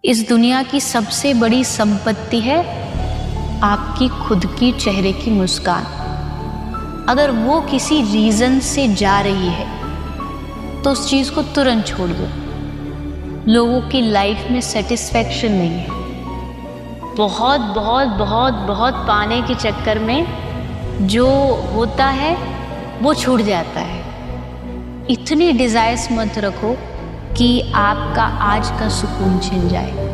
इस दुनिया की सबसे बड़ी संपत्ति है आपकी खुद की चेहरे की मुस्कान। अगर वो किसी रीज़न से जा रही है तो उस चीज़ को तुरंत छोड़ दो। लोगों की लाइफ में सेटिस्फैक्शन नहीं है। बहुत बहुत बहुत बहुत पाने के चक्कर में जो होता है वो छूट जाता है। इतनी डिज़ायर्स मत रखो कि आपका आज का सुकून छिन जाए।